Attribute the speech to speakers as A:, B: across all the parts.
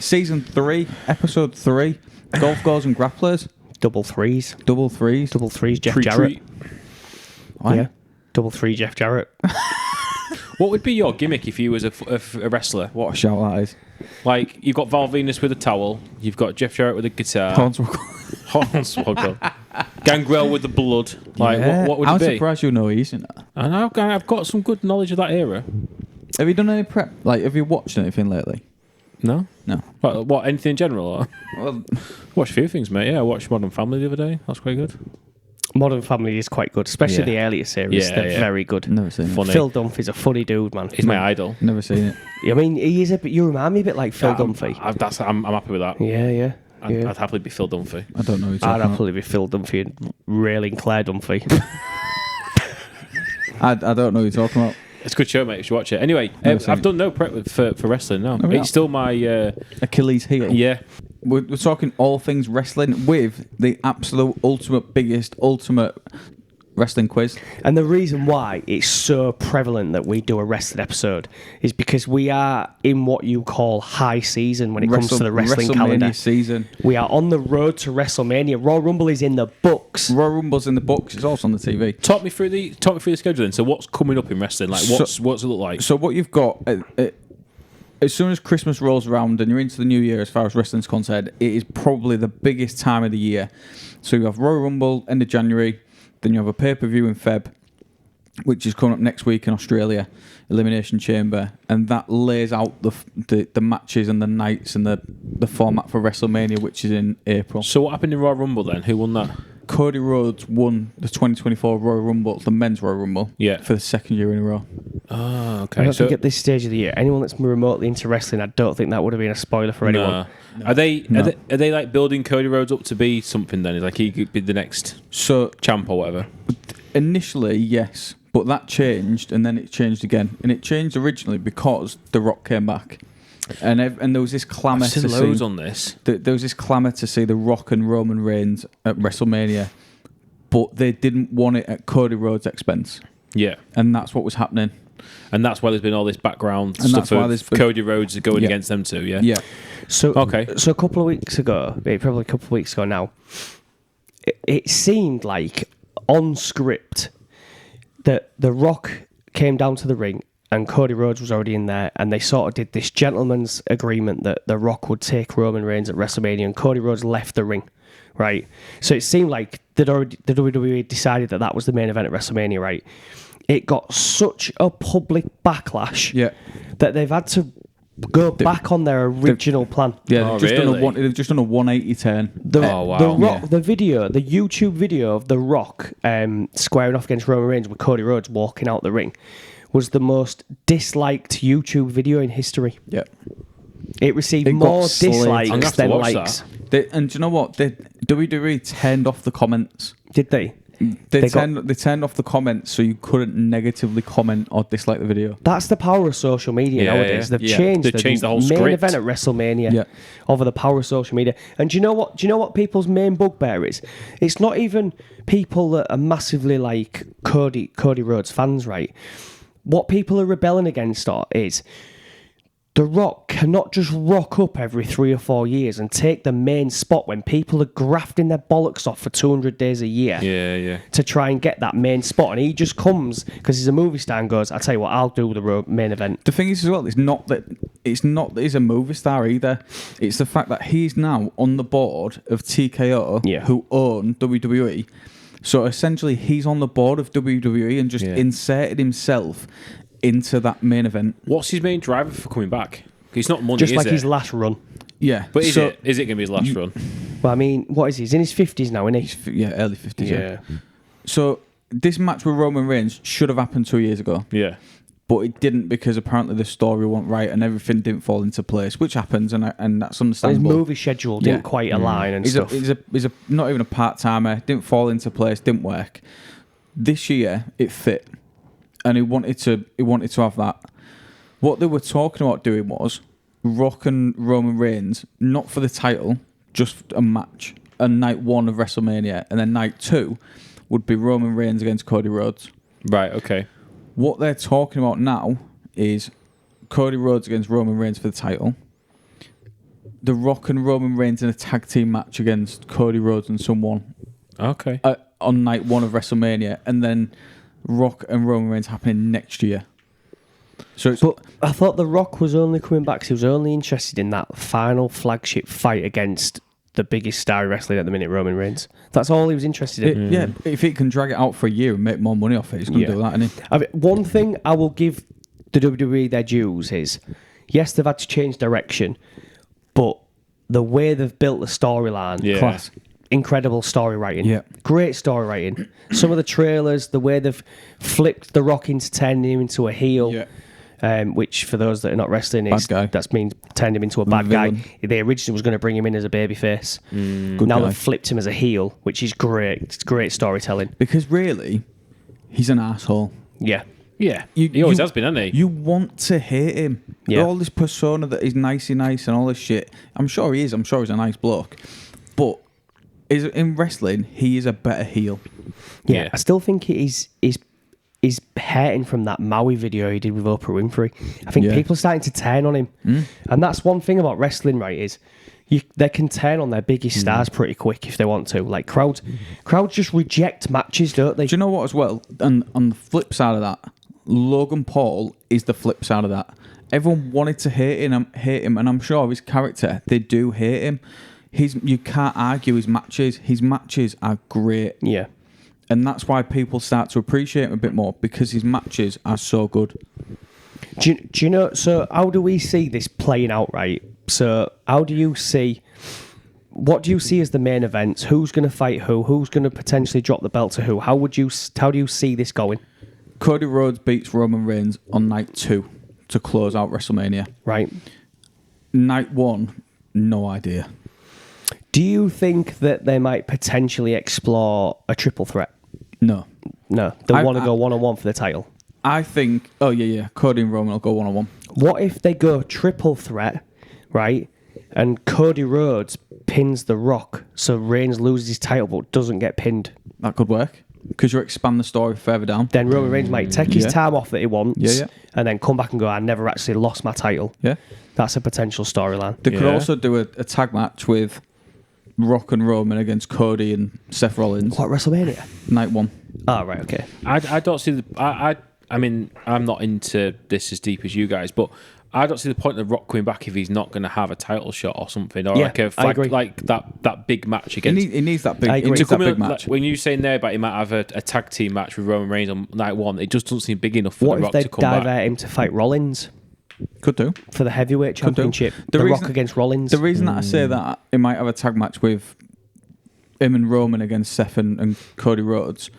A: Season 3, episode 3, Golf Goals and Grapplers.
B: Double threes.
A: Double threes,
B: Jeff
C: Treat,
B: Jarrett.
C: treat.
A: What?
B: Yeah. Double three, Jeff Jarrett.
C: What would be your gimmick if you was a wrestler?
A: What a shout that is.
C: Like, you've got Val Venus with a towel, you've got Jeff Jarrett with a guitar, Hornswoggle, Gangrel with the blood. Like,
A: Yeah.
C: what would
A: I'm
C: it be?
A: surprised you know he's in that.
C: And I've got some good knowledge of that era.
A: Have you done any prep? Like, have you watched anything lately?
C: No?
A: No.
C: What, anything in general? Or?
A: Well,
C: Watched a few things, mate. Yeah, I watched Modern Family the other day. That's quite good.
B: Modern Family is quite good, especially
C: Yeah.
B: the earlier series.
C: Yeah,
B: They're
C: yeah.
B: very good.
A: never seen
C: Funny.
B: Phil Dunphy's a funny dude, man.
C: He's my idol.
A: it. Never seen it.
B: I mean, he is a bit. You remind me a bit like Phil Dunphy.
C: I'm happy with that.
B: Yeah.
C: I'd happily be Phil Dunphy.
A: I don't know who you're
B: I'd
A: talking about.
B: happily be Phil Dunphy and railing Claire Dunphy.
A: I don't know who you're talking about.
C: It's a good show, mate. You should watch it. Anyway,
A: Never seen
C: I've
A: it.
C: done no prep for wrestling, no.
A: No,
C: It's still my...
A: Achilles heel.
C: yeah.
A: We're talking all things wrestling with the absolute ultimate wrestling quiz.
B: And the reason why it's so prevalent that we do a wrestling episode is because we are in what you call high season when it comes to the wrestling
A: WrestleMania
B: calendar.
A: season.
B: We are on the road to WrestleMania. Royal Rumble is in the books.
A: Royal Rumble's in the books. It's also on the TV.
C: Talk me through the scheduling. So what's coming up in wrestling? Like, what's it look like?
A: So what you've got, as soon as Christmas rolls around and you're into the new year as far as wrestling's concerned, it is probably the biggest time of the year. So you have Royal Rumble end of January, then you have a pay-per-view in Feb, which is coming up next week in Australia, Elimination Chamber, and that lays out the matches and the nights and the format for WrestleMania, which is in April.
C: So what happened in Royal Rumble then? Who won that?
A: Cody Rhodes won the 2024 Royal Rumble, the men's Royal Rumble,
C: Yeah.
A: for the second year in a row.
C: Oh,
B: I
C: okay.
B: don't think at this stage of the year, anyone that's remotely into wrestling, I don't think that would have been a spoiler for anyone.
C: No. Are they like building Cody Rhodes up to be something then? Is like he could be the next
A: So
C: champ or whatever?
A: initially, yes, but that changed, and then it changed again. And it changed originally because The Rock came back, and there was this clamour
C: I've seen
A: to
C: loads
A: see.
C: on this.
A: There was this clamour to see The Rock and Roman Reigns at WrestleMania, but they didn't want it at Cody Rhodes' expense,
C: Yeah.
A: and that's what was happening.
C: And that's why there's been all this background
A: And
C: stuff
A: that's why
C: of
A: there's been-
C: Cody Rhodes going
A: Yeah.
C: against them too, yeah?
A: Yeah,
B: So,
C: Okay.
B: So a couple of weeks ago, probably a couple of weeks ago now, it seemed like on script that The Rock came down to the ring and Cody Rhodes was already in there, and they sort of did this gentleman's agreement that The Rock would take Roman Reigns at WrestleMania, and Cody Rhodes left the ring, right? So it seemed like the WWE decided that was the main event at WrestleMania, right? It got such a public backlash
A: yeah,
B: that they've had to go back on their original plan.
A: yeah.
C: Oh,
A: They've
C: really?
A: just done a 180 turn.
C: Oh, wow.
B: The Rock,
A: Yeah.
B: the YouTube video of The Rock squaring off against Roman Reigns with Cody Rhodes walking out the ring was the most disliked YouTube video in history.
A: Yeah.
B: It received
A: It got
B: more
A: slaved. I'm
C: gonna
B: dislikes
C: have to
B: than
C: watch
B: likes.
C: that.
A: And do you know what? WWE turned off the comments.
B: Did they?
A: They turned off the comments so you couldn't negatively comment or dislike the video.
B: That's the power of social media
C: Yeah,
B: nowadays.
C: yeah.
B: They've
A: Yeah.
B: changed
C: They've changed the whole
B: main
C: script.
B: event at WrestleMania
A: Yeah.
B: over the power of social media. And do you know what people's main bugbear is? It's not even people that are massively like Cody Rhodes fans, right? What people are rebelling against is The Rock cannot just rock up every 3 or 4 years and take the main spot when people are grafting their bollocks off for 200 days a year.
C: Yeah.
B: To try and get that main spot, and he just comes because he's a movie star and goes, "I tell you what, I'll do the main event."
A: The thing is as well, it's not that he's a movie star either. It's the fact that he's now on the board of TKO,
B: Yeah.
A: who own WWE. So essentially, he's on the board of WWE and just
C: Yeah.
A: inserted himself into that main event.
C: What's his main driver for coming back? It's not money,
B: Just
C: is
B: like
C: it?
B: his last run.
A: Yeah,
C: But is
A: so,
C: it going to be his last run?
B: Well, I mean, what is he? He's in his 50s now, isn't he?
A: Yeah, early 50s. Yeah. So this match with Roman Reigns should have happened 2 years ago,
C: Yeah.
A: but it didn't because apparently the story wasn't right and everything didn't fall into place, which happens, and that's
B: And his
A: understandable.
B: movie schedule didn't
A: Yeah.
B: quite align and
A: He's
B: stuff.
A: he's a not even a part timer. Didn't fall into place. Didn't work. This year it fit, and he wanted to have that. What they were talking about doing was Rock and Roman Reigns, not for the title, just a match. And night 1 of WrestleMania, and then night 2 would be Roman Reigns against Cody Rhodes.
C: Right, okay.
A: What they're talking about now is Cody Rhodes against Roman Reigns for the title. The Rock and Roman Reigns in a tag team match against Cody Rhodes and someone.
C: Okay.
A: On night 1 of WrestleMania, and then Rock and Roman Reigns happening next year. So,
B: But I thought The Rock was only coming back because he was only interested in that final flagship fight against the biggest star in wrestling at the minute, Roman Reigns. That's all he was interested in.
A: yeah, if he can drag it out for a year and make more money off it, he's going to do that, isn't he?
B: I mean, one thing I will give the WWE their dues is, yes, they've had to change direction, but the way they've built the storyline,
A: Class.
B: Incredible story writing.
A: Yeah.
B: Great story writing. Some of the trailers, the way they've flipped The Rock into turning him into a heel, which for those that are not wrestling, that means turned him into a bad guy. They originally was going to bring him in as a babyface. Now they've flipped him as a heel, which is great. It's great storytelling.
A: Because really, he's an asshole.
B: Yeah.
C: Yeah. He always has been, hasn't he?
A: You want to hate him.
B: Yeah.
A: All this persona that he's nicey nice and all this shit. I'm sure he is. I'm sure he's a nice bloke. But in wrestling, he is a better heel.
B: Yeah. I still think he's hurting from that Maui video he did with Oprah Winfrey. I think people are starting to turn on him. And that's one thing about wrestling, right, is they can turn on their biggest stars pretty quick if they want to. Like, crowds just reject matches, don't they?
A: Do you know what as well? And on the flip side of that, Logan Paul is the flip side of that. Everyone wanted to hate him, and I'm sure his character, they do hate him. You can't argue his matches. His matches are great.
B: Yeah.
A: And that's why people start to appreciate him a bit more, because his matches are so good.
B: Do you know, so how do we see this playing out, right? So what do you see as the main events? Who's going to fight who? Who's going to potentially drop the belt to who? How do you see this going?
A: Cody Rhodes beats Roman Reigns on night 2 to close out WrestleMania.
B: Right.
A: Night 1, no idea.
B: Do you think that they might potentially explore a triple threat?
A: No.
B: No. They want to go one-on-one for the title.
A: I think, Cody and Roman will go one-on-one.
B: What if they go triple threat, right? And Cody Rhodes pins The Rock, so Reigns loses his title but doesn't get pinned.
A: That could work, because you expand the story further down.
B: Then Roman Reigns might take his time off that he wants,
A: Yeah.
B: and then come back and go, I never actually lost my title.
A: Yeah.
B: That's a potential storyline.
A: They could also do a tag match with Rock and Roman against Cody and Seth Rollins.
B: What, WrestleMania?
A: Night 1.
B: Oh, right, okay.
C: I don't see I mean, I'm not into this as deep as you guys, but I don't see the point of The Rock coming back if he's not going to have a title shot or something, or like a flag, like that big match against.
A: He needs that big.
B: He needs
A: that big match.
C: Like, when you're saying there about he might have a tag team match with Roman Reigns on night 1, it just doesn't seem big enough for The Rock to come back.
B: What if they divert him to fight Rollins?
A: Could do.
B: For the heavyweight championship. The Rock against Rollins.
A: The reason that I say that, it might have a tag match with him and Roman against Seth and Cody Rhodes.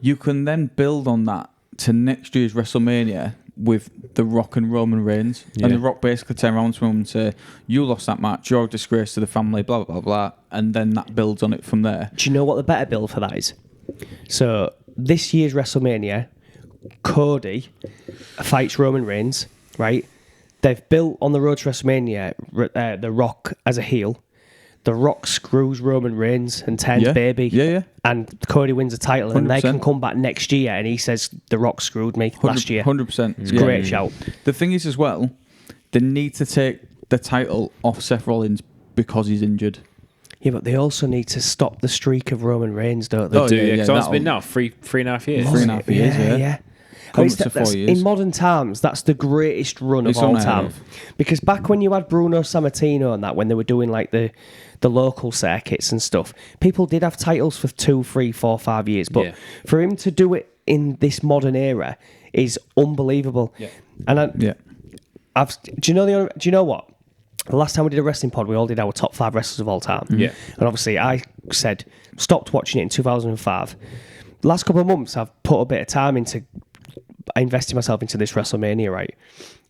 A: You can then build on that to next year's WrestleMania with The Rock and Roman Reigns.
C: Yeah.
A: And The Rock basically turn around to him and say, you lost that match, you're a disgrace to the family, blah, blah, blah, blah. And then that builds on it from there.
B: Do you know what the better build for that is? So, this year's WrestleMania, Cody fights Roman Reigns, right? They've built on the road to WrestleMania The Rock as a heel. The Rock screws Roman Reigns and turns baby.
A: Yeah.
B: And Cody wins the title, and
A: 100%.
B: they can come back next year, and he says, The Rock screwed me last year.
A: 100%.
B: It's a great shout.
A: The thing is as well, they need to take the title off Seth Rollins because he's injured.
B: Yeah, but they also need to stop the streak of Roman Reigns, don't they?
C: They do, yeah. Because it's been now 3.5 years.
A: 3.5 years,
B: yeah.
A: Coming to 4 years.
B: In modern times, that's the greatest run of all time. Because back when you had Bruno Sammartino and that, when they were doing like the local circuits and stuff, people did have titles for 2, 3, 4, 5 years. But for him to do it in this modern era is unbelievable.
C: Yeah.
B: And do you know what? The last time we did a wrestling pod, we all did our top 5 wrestlers of all time.
C: Yeah.
B: And obviously, I stopped watching it in 2005. The last couple of months, I've put a bit of time into investing myself into this WrestleMania, right?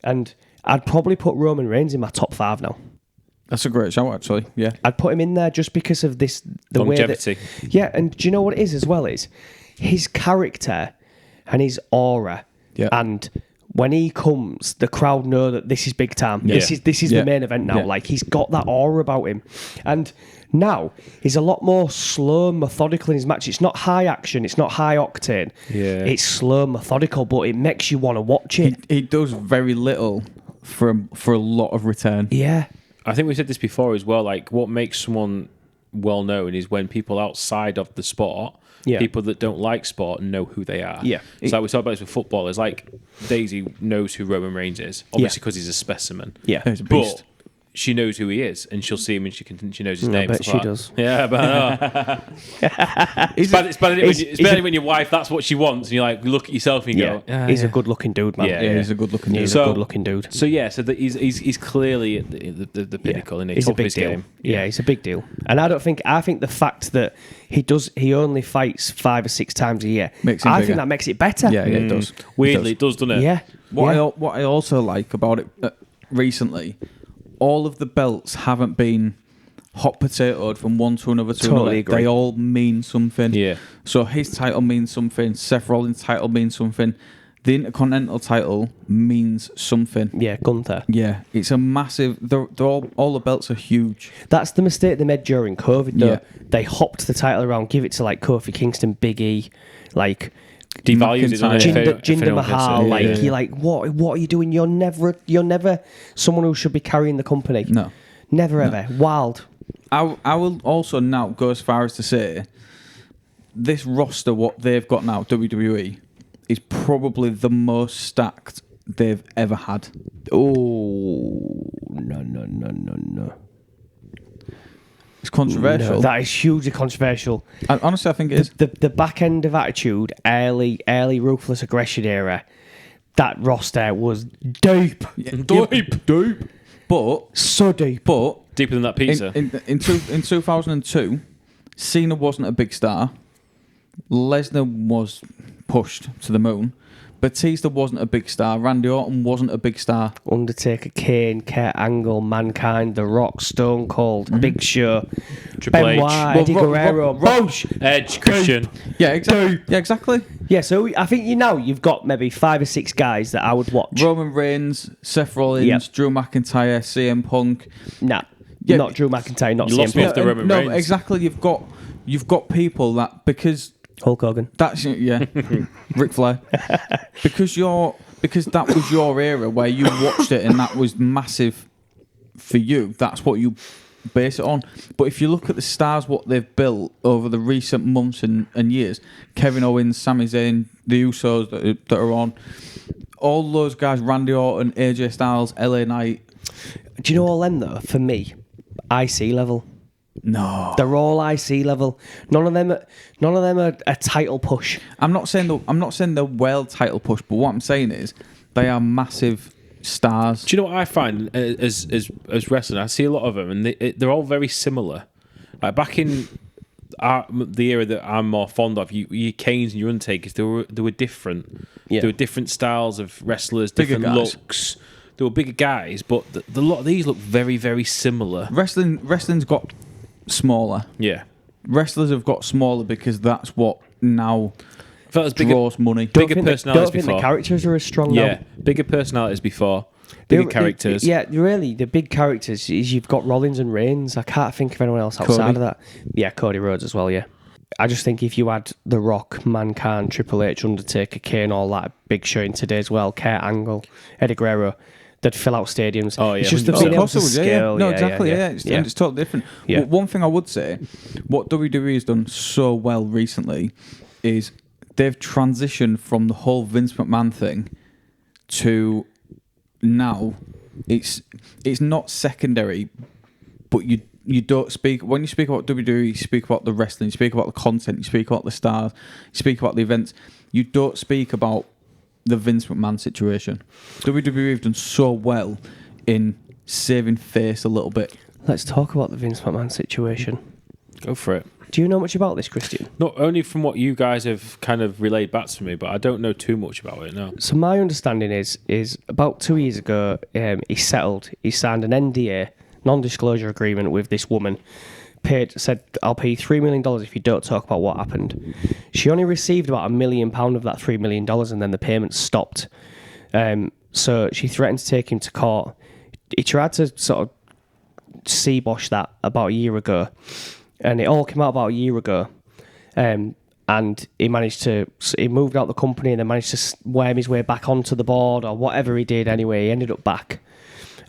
B: And I'd probably put Roman Reigns in my top 5 now.
A: That's a great show, actually. Yeah.
B: I'd put him in there just because of the
C: longevity.
B: way that... Yeah, and do you know what it is as well? Is his character and his aura and when he comes, the crowd know that this is big time.
C: Yeah.
B: This is the main event now.
A: Yeah.
B: Like, he's got that aura about him. And now, he's a lot more slow, methodical in his match. It's not high action. It's not high octane.
C: Yeah.
B: It's slow, methodical, but it makes you want to watch it.
A: He does very little for a lot of return.
B: Yeah.
C: I think we said this before as well. Like, what makes someone well known is when people outside of the sport, people that don't like sport, know who they are.
B: Yeah.
C: So we talk about this with footballers. Like, Daisy knows who Roman Reigns is, obviously because he's a specimen.
B: Yeah.
A: He's a beast.
C: But she knows who he is, and she'll see him, and she knows his name.
B: I bet she does.
C: Yeah, but it's better when your wife, that's what she wants, and you're like, look at yourself and you go,
B: He's a good-looking dude, man.
C: Yeah,
A: He's a good-looking dude.
B: He's a good-looking dude.
C: So he's clearly at the pinnacle, and
B: He's a big deal.
C: game.
B: Yeah, he's a big deal. And I think the fact that he only fights 5 or 6 times a year,
A: Makes him
B: I
A: bigger.
B: think that makes it better.
A: Yeah, it does.
C: Weirdly, it does, doesn't it?
B: Yeah.
A: What I also like about it recently, all of the belts haven't been hot potatoed from one to another to
B: Totally
A: another.
B: agree.
A: They all mean something.
C: Yeah.
A: So his title means something. Seth Rollins' title means something. The Intercontinental title means something.
B: Yeah, Gunther.
A: Yeah, it's a massive. They're all the belts are huge.
B: That's the mistake they made during COVID, though.
A: Yeah.
B: They hopped the title around, give it to like Kofi Kingston, Big E, like
C: Devalues it, doesn't it?
B: Jinder Mahal.
A: Yeah, yeah.
B: You're like, what are you doing? You're never someone who should be carrying the company.
A: No.
B: Never ever. Wild.
A: I will also now go as far as to say this roster, what they've got now, WWE, is probably the most stacked they've ever had.
B: Oh, no.
A: It's controversial.
B: No, that is hugely controversial.
A: Honestly, I think it is.
B: The back end of Attitude, early Ruthless Aggression era, that roster was deep.
A: Deep. But
B: So deep.
A: But
C: Deeper than that pizza.
A: in 2002, Cena wasn't a big star. Lesnar was pushed to the moon. Batista wasn't a big star. Randy Orton wasn't a big star.
B: Undertaker, Kane, Kurt Angle, Mankind, The Rock, Stone Cold, Big Show,
C: Triple H.
B: Benoit, Eddie Guerrero, Bosh.
C: Edge, Christian.
A: Yeah, exactly. Yeah, exactly.
B: Yeah, so I think you've got maybe 5 or 6 guys that I would watch.
A: Roman Reigns, Seth Rollins,
B: Yep.
A: Drew McIntyre, CM Punk.
B: Nah,
A: Yeah.
B: not Drew McIntyre, not
C: You lost
B: CM
C: me
B: Punk.
C: off the Roman
A: no,
C: Reigns.
A: exactly. You've got people that because
B: Hulk Hogan.
A: that's Ric Flair because that was your era where you watched it and that was massive for you. That's what you base it on. But if you look at the stars, what they've built over the recent months and years, Kevin Owens, Sami Zayn, the Usos that are on, all those guys, Randy Orton, AJ Styles, LA Knight.
B: Do you know all them though? For me, IC level.
A: No,
B: They're all IC level. None of them are a title push.
A: I'm not saying the world title push, but what I'm saying is they are massive stars.
C: Do you know what I find as wrestling? I see a lot of them, and they're all very similar. Like back in the era that I'm more fond of, your Kanes and your Undertakers, they were different.
B: Yeah.
C: There were different styles of wrestlers,
A: Bigger
C: different
A: guys.
C: looks. They were bigger guys, but a lot of these look very, very similar.
A: Wrestling's got smaller.
C: Yeah.
A: Wrestlers have got smaller because that's what now
C: I felt as bigger
A: draws money.
C: bigger
B: Don't
C: personalities
B: think
C: before.
B: the characters are as strong now.
C: Yeah, bigger personalities before. Bigger characters.
B: Yeah, really, the big characters is you've got Rollins and Reigns. I can't think of anyone else outside
A: Cody.
B: of that. Yeah, Cody Rhodes as well, yeah. I just think if you had The Rock, Mankind, Triple H, Undertaker, Kane, all that big show in today's well, Kurt Angle, Eddie Guerrero, they'd fill out stadiums.
C: Oh, yeah,
B: It's just the
C: 100%.
B: being
A: Of
B: able
A: course
B: to
A: it would,
B: scale.
A: No, exactly, yeah. It's totally different.
B: Yeah.
A: One thing I would say, what WWE has done so well recently is they've transitioned from the whole Vince McMahon thing to now it's not secondary, but you don't speak when you speak about WWE, you speak about the wrestling, you speak about the content, you speak about the stars, you speak about the events. You don't speak about the Vince McMahon situation. WWE have done so well in saving face a little bit.
B: Let's talk about the Vince McMahon situation.
C: Go for it.
B: Do you know much about this, Christian?
C: Not only from what you guys have kind of relayed back to me, but I don't know too much about it now.
B: So my understanding is about 2 years ago, he signed an NDA, non-disclosure agreement with this woman. Said, I'll pay you $3 million if you don't talk about what happened. She only received about £1 million of that $3 million, and then the payment stopped. So she threatened to take him to court. He tried to sort of sea-bosh that about a year ago, and it all came out about a year ago. And he moved out the company and then managed to worm his way back onto the board or whatever he did anyway. He ended up back.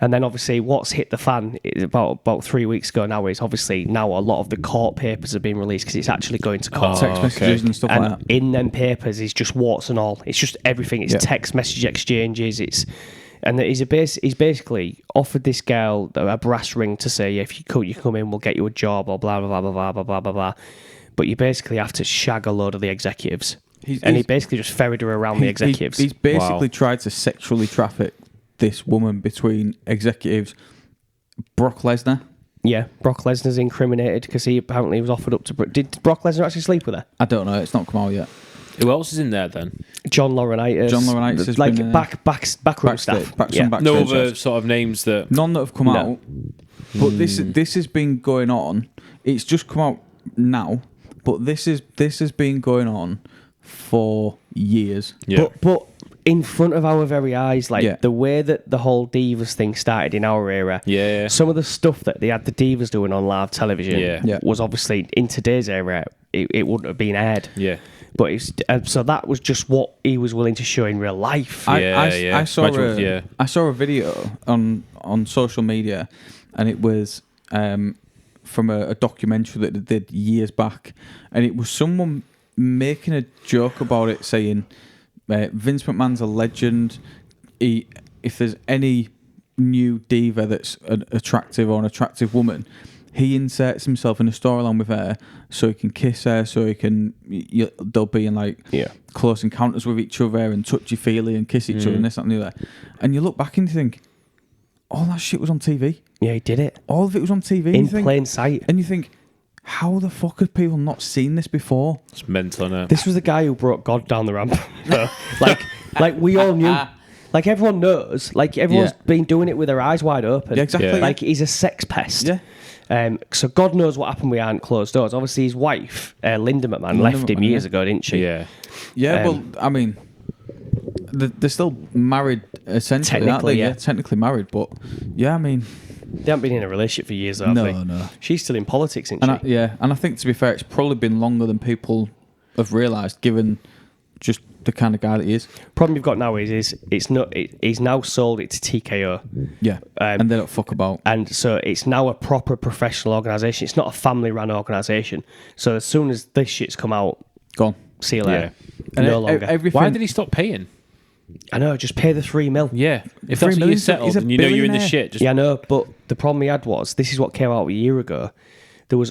B: And then obviously what's hit the fan is about 3 weeks ago now is obviously now a lot of the court papers have been released because it's actually going to court.
A: Text messages and stuff like that.
B: In them papers is just warts and all. It's just everything. It's text message exchanges. And he's basically offered this girl a brass ring to say, if you come in, we'll get you a job or blah, blah, blah, blah, blah, blah, blah, blah. But you basically have to shag a load of the executives. He basically just ferried her around the executives.
A: He's basically tried to sexually traffic this woman between executives. Brock Lesnar.
B: Yeah, Brock Lesnar's incriminated because he apparently was offered up to... Did Brock Lesnar actually sleep with her?
A: I don't know. It's not come out yet.
C: Who else is in there then?
B: John Laurinaitis.
A: John Laurinaitis has
B: like
A: been
B: backroom staff.
C: No other sort of names that...
A: None that have come out. But this has been going on. It's just come out now. But this has been going on for years.
C: Yeah.
B: But in front of our very eyes, the way that the whole Divas thing started in our era, some of the stuff that they had the Divas doing on live television was obviously, in today's era, it wouldn't have been aired.
C: Yeah.
B: But so that was just what he was willing to show in real life.
A: I saw a video on social media, and it was from a documentary that they did years back, and it was someone making a joke about it, saying Vince McMahon's a legend. If there's any new diva that's an attractive or an attractive woman, he inserts himself in a storyline with her so he can kiss her, so he can they'll be in close encounters with each other and touchy-feely and kiss each other and this, that and the other. And you look back and you think, all that shit was on TV.
B: Yeah, he did it.
A: All of it was on TV.
B: In plain sight.
A: And you think, how the fuck have people not seen this before?
C: It's mental, isn't it?
B: This was the guy who brought God down the ramp. like we all knew. Like everyone knows. Like everyone's been doing it with their eyes wide open.
A: Yeah, exactly.
B: Yeah. Like he's a sex pest.
A: Yeah.
B: So God knows what happened behind closed doors. Obviously, his wife, Linda McMahon, left him years ago, didn't she?
C: Yeah.
A: Yeah. Well, I mean, they're still married essentially.
B: Technically,
A: aren't they? Technically married, but I mean.
B: They haven't been in a relationship for years, have they?
A: No.
B: She's still in politics, isn't she?
A: And I think, to be fair, it's probably been longer than people have realised, given just the kind of guy that he is.
B: Problem you've got now is he's now sold it to TKO.
A: Yeah, and they don't fuck about.
B: And so it's now a proper professional organisation. It's not a family-run organisation. So as soon as this shit's come out,
A: gone.
B: See you later.
A: Yeah.
B: No longer.
C: Why did he stop paying?
B: I know, just pay the $3 million.
C: Yeah, if that's what you settled and you know you're in the shit. Just...
B: Yeah, I know, but the problem he had was, this is what came out a year ago, there was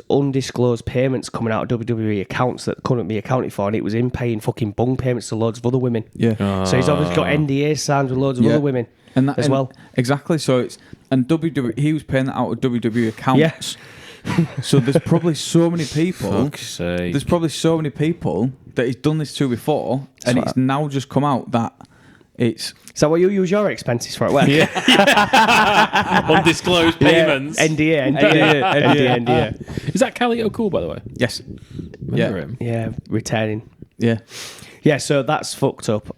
B: undisclosed payments coming out of WWE accounts that couldn't be accounted for, and it was him paying fucking bung payments to loads of other women.
A: Yeah.
B: So he's obviously got NDAs signed with loads of other women well.
A: Exactly, so WWE, he was paying that out of WWE accounts. Yeah. So there's probably so many people.
C: Fuck's sake.
A: There's probably so many people that he's done this to before, and it's now just come out that it's.
B: Is that what you use your expenses for at work?
C: Yeah. Undisclosed payments.
B: NDA. Is that Callie O'Cool, by the way?
A: Yes.
C: Remember him?
B: Yeah, returning.
A: Yeah.
B: Yeah, so that's fucked up.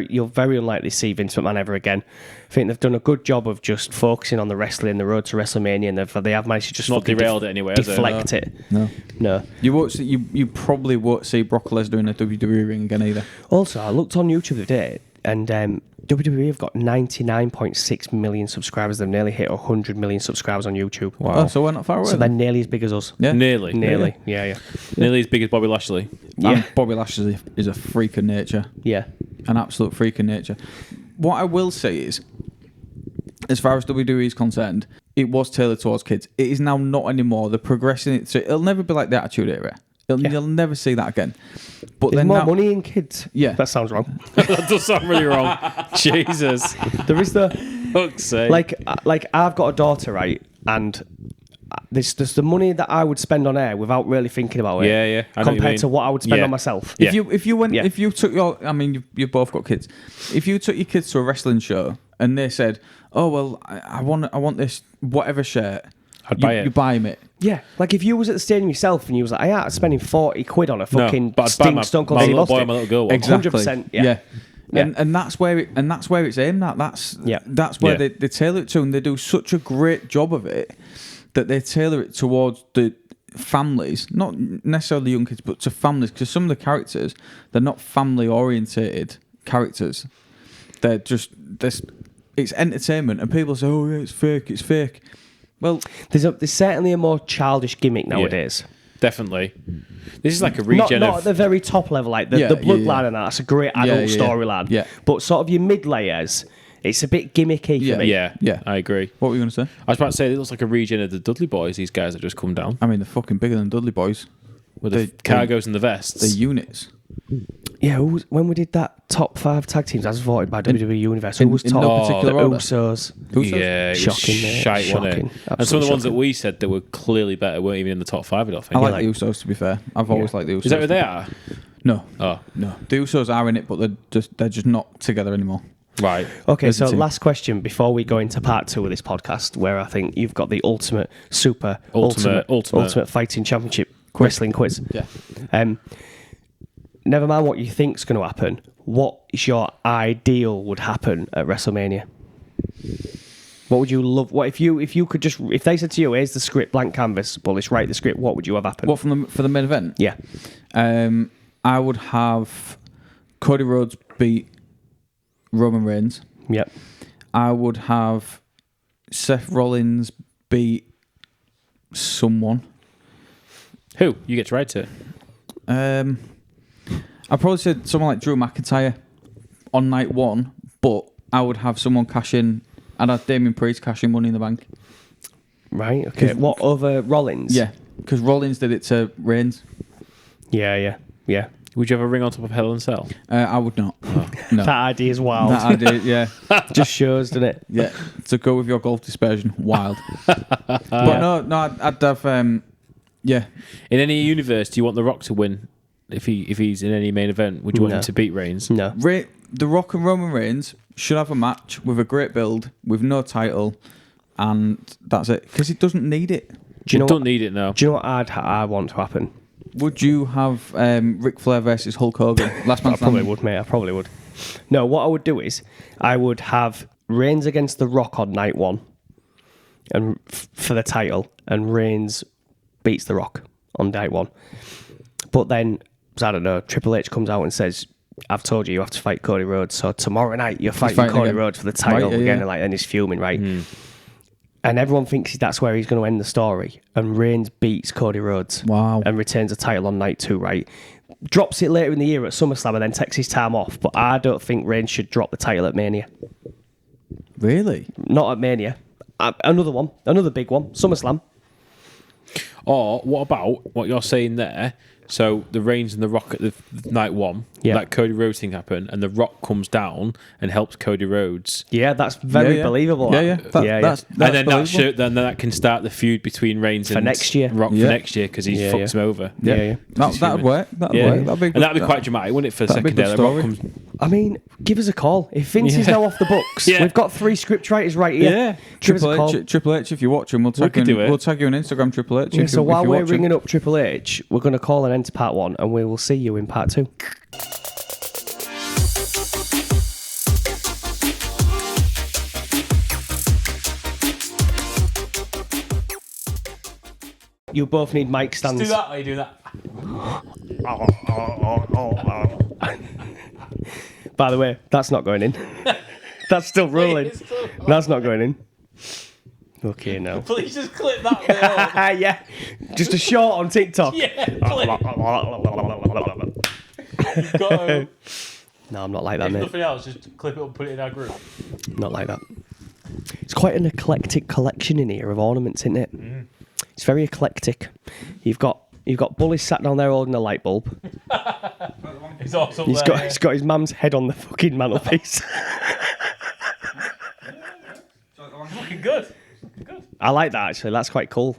B: You're very unlikely to see Vince McMahon ever again. I think they've done a good job of just focusing on the wrestling, the road to WrestleMania, and they have managed to just
C: not derailed it anyway.
B: Deflect it. No.
A: You won't see. You probably won't see Brock Lesnar in a WWE ring again either.
B: Also, I looked on YouTube the other day, and WWE have got 99.6 million subscribers. They've nearly hit 100 million subscribers on YouTube.
A: Wow! Oh, so we're not far away.
B: So they're nearly as big as us.
A: Yeah,
C: nearly.
B: Yeah.
C: Nearly as big as Bobby Lashley.
A: Yeah, Bobby Lashley is a freak of nature.
B: Yeah,
A: an absolute freak of nature. What I will say is, as far as WWE is concerned, it was tailored towards kids. It is now not anymore. They're progressing it, so it'll never be like the Attitude Era. You'll never see that again. But
B: there's more money in kids.
A: Yeah,
B: that sounds wrong.
C: That does sound really wrong. Jesus,
B: there is the
C: fuck's sake.
B: Like I've got a daughter, right, and there's the money that I would spend on her without really thinking about it.
C: Yeah.
B: Compared to what I would spend on myself.
A: If you took your, I mean, you've both got kids. If you took your kids to a wrestling show and they said, "Oh well, I want this whatever shirt,"
C: I'd buy it.
A: You buy him it.
B: Yeah, like if you was at the stadium yourself and you was like, "I am spending £40 on a fucking Stone Cold
C: my
B: Steve
C: little boy
B: Austin."
C: and my little girl.
A: Exactly.
B: 100%.
A: Yeah. And that's where it's aimed at. That's where they tailor it to, and they do such a great job of it that they tailor it towards the families, not necessarily young kids, but to families. Because some of the characters, they're not family orientated characters. They're just it's entertainment, and people say, "Oh, yeah, it's fake." Well,
B: there's certainly a more childish gimmick nowadays.
C: Yeah, definitely. This is like a regen
B: not at the very top level, like the bloodline and that's a great adult storyline.
A: Yeah.
B: But sort of your mid layers, it's a bit gimmicky for me.
C: Yeah, I agree.
A: What were you going to say?
C: I was about to say it looks like a regen of the Dudley Boys. These guys that just come down.
A: I mean, they're fucking bigger than Dudley Boys
C: with the cargos and the vests.
A: The units.
B: Yeah, when we did that top 5 tag teams as voted by WWE Universe, who was top?
A: No particular order.
B: Usos.
C: Yeah,
B: shocking.
C: Shite, wasn't it? And some of the ones that we said that were clearly better weren't even in the top 5. I don't think.
A: I like the Usos, to be fair. I've always liked the Usos.
C: Is that where they are?
A: No.
C: Oh
A: no. The Usos are in it, but they're just not together anymore.
C: Right.
B: Okay, so last question before we go into part 2 of this podcast, where I think you've got the ultimate fighting championship wrestling quiz.
A: Yeah.
B: Never mind what you think's going to happen. What is your ideal would happen at WrestleMania? What would you love? What if you could just, if they said to you, "Here's the script, blank canvas, Bullish, write the script," what would you have happen?
A: What for the main event?
B: Yeah.
A: I would have Cody Rhodes beat Roman Reigns.
B: Yep.
A: I would have Seth Rollins beat someone.
C: Who? You get to write it.
A: I probably said someone like Drew McIntyre on night 1, but I would have someone cash in. I'd have Damien Priest cash in Money in the Bank.
B: Right, okay. What, over Rollins?
A: Yeah, because Rollins did it to Reigns.
B: Yeah.
C: Would you have a ring on top of Hell in a Cell?
A: I would not. No.
B: That idea is wild.
A: That idea, yeah.
B: Just shows, doesn't it?
A: Yeah, to go with your golf dispersion, wild. But no, I'd have, yeah.
C: In any universe, do you want The Rock to win? If he's in any main event, would you want him to beat Reigns?
B: No.
A: The Rock and Roman Reigns should have a match with a great build, with no title, and that's it. Because it doesn't need it.
C: Don't need it now.
B: Do you know what I want to happen?
A: Would you have Ric Flair versus Hulk Hogan? Last man
B: I probably would, mate. I probably would. No, what I would do is I would have Reigns against The Rock on night 1, and for the title, and Reigns beats The Rock on night 1. But then, I don't know, Triple H comes out and says, "I've told you have to fight Cody Rhodes, so tomorrow night you're fighting Cody Rhodes for the title again," and he's fuming, right? And everyone thinks that's where he's going to end the story. And Reigns beats Cody Rhodes.
A: Wow.
B: And retains the title on night 2, right? Drops it later in the year at SummerSlam and then takes his time off. But I don't think Reigns should drop the title at Mania.
A: Really?
B: Not at Mania. Another one. Another big one. SummerSlam.
C: Or what about what you're saying there? So the Reigns and The Rock at the night 1, that Cody Rhodes thing happened, and The Rock comes down and helps Cody Rhodes.
B: Yeah, that's very believable.
A: That's
C: and then that can start the feud between Reigns and
B: next year.
C: Rock for next year because he fucks him over.
A: That'd work. That'd be good.
C: And that'd be quite dramatic, wouldn't it? For the second day, The Rock comes.
B: I mean, give us a call. If Vince is now off the books, we've got 3 script writers right here.
A: Yeah, Triple H, if you're watching, we'll tag you on Instagram, Triple H.
B: So while we're ringing up Triple H, we're going to call an end to part 1, and we will see you in part 2. You both need mic stands.
C: Just do that while you do that.
B: By the way, that's not going in. That's still rolling. That's not going in. Okay, now.
C: Please just clip that.
B: Yeah. Just a short on TikTok.
C: Yeah, please.
B: No, I'm not like that,
C: If
B: mate.
C: nothing else, just clip it up and put it in our group.
B: Not like that. It's quite an eclectic collection in here of ornaments, isn't it? It's very eclectic. You've got Bully sat down there holding a light bulb.
C: He's also
B: He's got his mum's head on the fucking mantelpiece.
C: looking good.
B: I like that, actually. That's quite cool.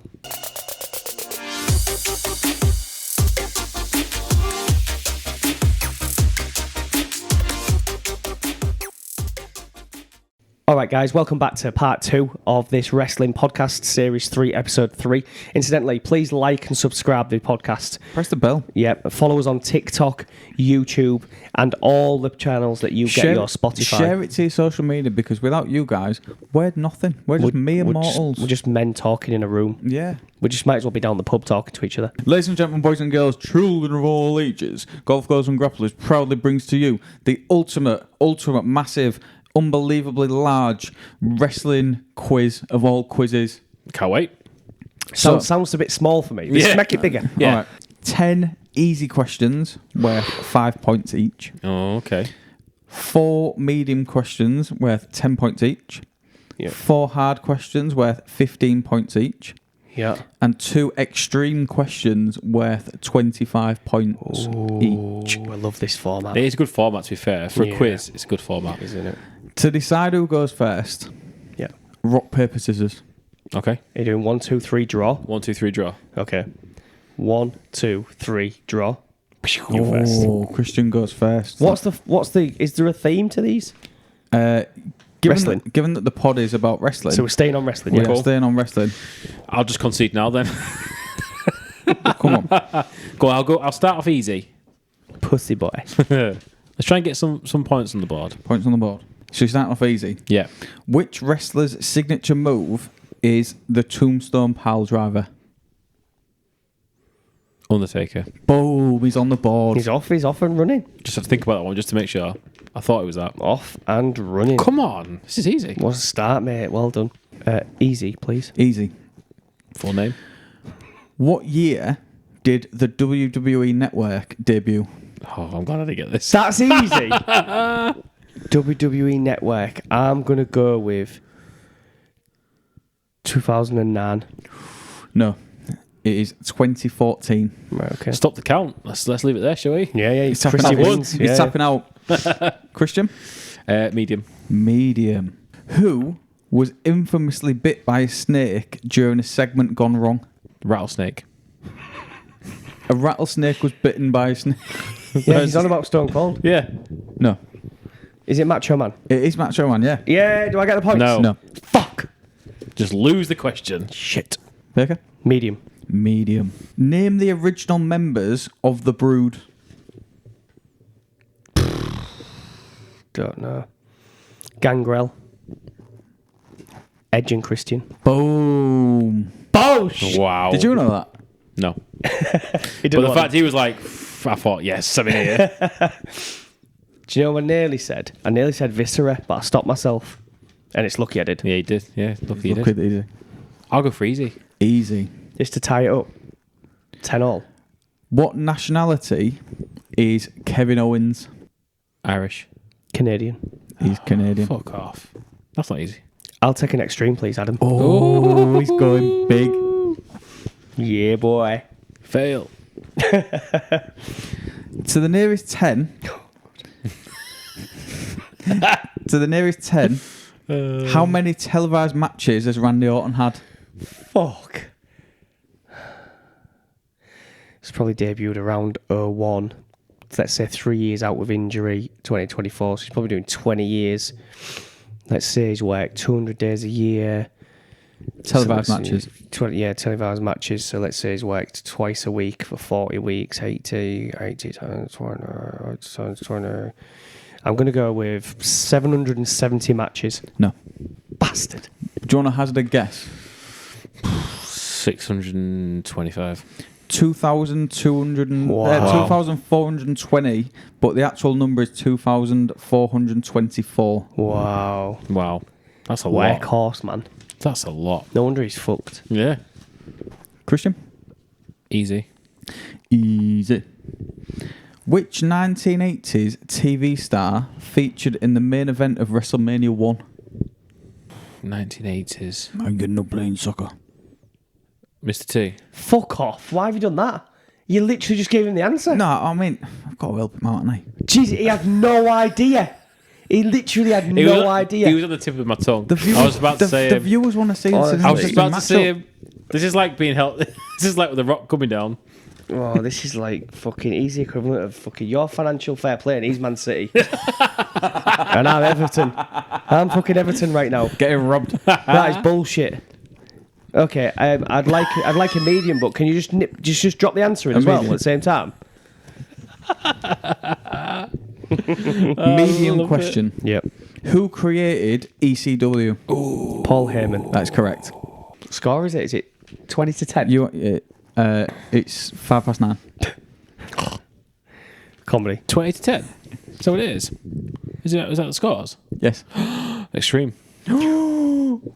B: All right, guys, welcome back to part 2 of this wrestling podcast, series 3, episode 3. Incidentally, please like and subscribe to the podcast.
A: Press the bell.
B: Yep, follow us on TikTok, YouTube, and all the channels that you get your Spotify.
A: Share it to your social media, because without you guys, we're nothing. We're just mere mortals.
B: We're just men talking in a room.
A: Yeah.
B: We just might as well be down the pub talking to each other.
A: Ladies and gentlemen, boys and girls, children of all ages, Golf Girls and Grapplers proudly brings to you the ultimate, massive, unbelievably large wrestling quiz of all quizzes.
C: Can't wait.
B: Sounds a bit small for me. Let's make it bigger.
C: Yeah.
A: All right. 10 easy questions worth 5 points each.
C: Oh, okay.
A: 4 medium questions worth 10 points each.
B: Yeah.
A: 4 hard questions worth 15 points each.
B: Yeah.
A: And 2 extreme questions worth 25 points each.
B: I love this format.
C: It is a good format, to be fair. For a quiz, it's a good format.
B: Isn't it?
A: To decide who goes first,
B: Yeah.
A: rock, paper, scissors.
C: Okay.
B: Are you doing 1, 2, 3, draw?
C: 1, 2, 3, draw.
B: Okay. 1, 2, 3, draw. You first.
A: Oh, Christian goes first.
B: Is there a theme to these?
A: Given that the pod is about wrestling,
B: So we're staying on wrestling.
A: we're
B: Yeah.
A: staying on wrestling.
C: I'll just concede now then.
A: Come on.
C: Go on, I'll start off easy.
B: Pussy boy.
C: Let's try and get some points on the board.
A: Points on the board. So you start off easy.
C: Yeah.
A: Which wrestler's signature move is the Tombstone Pile Driver?
C: Undertaker.
A: Boom, he's on the board.
B: He's off and running.
C: Just have to think about that one just to make sure. I thought it was that.
B: Off and running.
C: Come on. This is easy.
B: What a start, mate. Well done. Easy, please.
A: Easy.
C: Full name.
A: What year did the WWE Network debut?
C: Oh, I'm glad I didn't get this.
B: That's easy. WWE Network. I'm going to go with 2009.
A: No, it is 2014.
B: Right, okay.
C: Stop the count. Let's leave it there, shall we?
B: Yeah.
A: He's tapping
B: Chrissy
A: out.
B: wins.
A: He's tapping out. Christian?
C: Medium.
A: Medium. Who was infamously bit by a snake during a segment gone wrong?
C: Rattlesnake.
A: A rattlesnake was bitten by a snake.
B: Yeah, he's on about Stone Cold.
C: Yeah.
A: No.
B: Is it Macho Man?
A: It is Macho Man, yeah.
B: Yeah, do I get the points?
C: No.
B: Fuck.
C: Just lose the question.
B: Shit.
A: Baker?
B: Medium.
A: Medium. Name the original members of the Brood.
B: Don't know. Gangrel. Edge and Christian.
A: Boom.
B: Bosh!
C: Wow.
A: Did you know that?
C: No.
B: He
C: But the fact he was like, I thought, yes, I'm in here.
B: Do you know what I nearly said? I nearly said Viscera, but I stopped myself. And it's lucky I did.
C: Yeah, he did. Yeah, lucky he
A: Look
C: did.
A: at easy.
C: I'll go for easy.
A: Easy.
B: Just to tie it up. 10-all.
A: What nationality is Kevin Owens?
C: Irish.
B: Canadian.
A: He's Canadian.
C: Fuck off. That's not easy.
B: I'll take an extreme, please, Adam.
A: Oh, he's going big.
B: Yeah, boy.
C: Fail.
A: To the nearest 10. To the nearest 10. How many televised matches has Randy Orton had?
B: Fuck. It's probably debuted around 01. Let's say 3 years out with injury, 2024. So he's probably doing 20 years. Let's say he's worked 200 days a year.
A: Televised
B: So let's see,
A: matches.
B: 20 televised matches. So let's say he's worked twice a week for 40 weeks, 80 times 20. I'm going to go with 770 matches.
A: No.
B: Bastard.
A: Do you want to hazard a guess?
C: 625.
A: 2,420, but the actual number is 2,424.
B: Wow.
C: Wow. That's a lot.
B: Workhorse, man.
C: That's a lot.
B: No wonder he's fucked.
C: Yeah.
A: Christian?
C: Easy.
A: Easy. Which 1980s TV star featured in the main event of WrestleMania 1?
C: 1980s.
A: I'm getting up playing soccer.
C: Mr. T.
B: Fuck off. Why have you done that? You literally just gave him the answer.
A: No, I mean, I've got to help him out, haven't I?
B: Jeez, he had no idea. He literally had
C: He was
B: no
C: on-
B: idea.
C: He was on the tip of my tongue.
A: The viewers,
C: I was about to say
A: the
C: him.
A: viewers want to see
B: Honestly.
A: this.
C: I was just about to
A: match
C: say
A: up.
C: him. This is like being held. This is like with the Rock coming down.
B: Oh, this is like fucking easy equivalent of fucking your financial fair play and he's Man City. And I'm Everton. I'm fucking Everton right now.
A: Getting robbed.
B: That is bullshit. Okay, I'd like a medium, but can you just drop the answer in as well at the same time?
A: Medium question.
B: Yep.
A: Who created ECW?
B: Paul Heyman.
A: That's correct.
B: Score is it? Is it 20-10?
A: It's 9:05.
B: Comedy.
C: 20-10. So it is. Is that the scores?
A: Yes.
C: Extreme.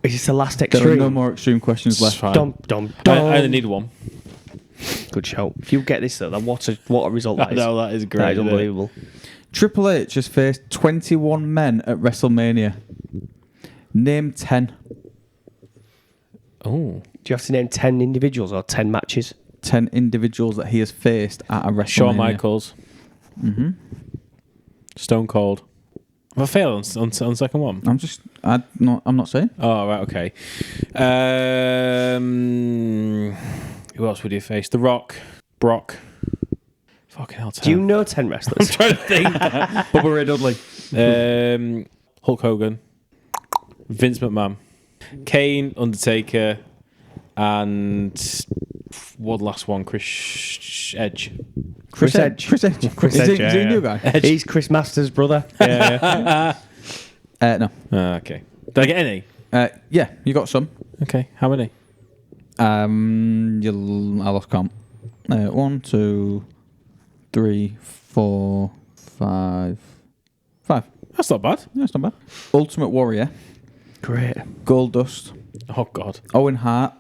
B: Is this the last
A: There
B: extreme?
A: are no more extreme questions left.
C: Fine.
B: Dum.
C: I only need one.
B: Good shout. If you get this though, then what a result that is.
C: No, that is great.
B: That is unbelievable.
A: Triple H has faced 21 men at WrestleMania. Name 10.
C: Oh.
B: Do you have to name 10 individuals or 10 matches?
A: 10 individuals that he has faced at a WrestleMania.
C: Shawn Michaels.
A: Mm-hmm.
C: Stone Cold. Have I failed on second one?
A: I'm not saying.
C: Oh, right, okay. Who else would you face? The Rock. Brock. Fucking hell, 10.
B: Do you know 10 wrestlers?
C: I'm trying to think.
A: Bubba Ray Dudley.
C: Hulk Hogan. Vince McMahon. Kane, Undertaker, and what last one? Chris Edge.
A: Chris Edge.
B: Chris
A: Is
B: Edge,
A: he a new guy?
C: Edge.
B: He's Chris Masters' brother.
C: Yeah.
A: No.
C: Okay. Did I get any?
A: Yeah, you got some.
C: Okay. How many?
A: I lost count. 1, 2, 3, 4, 5. 5.
C: That's not bad.
A: That's not bad. Ultimate Warrior.
B: Great.
A: Goldust.
C: Oh, God.
A: Owen Hart.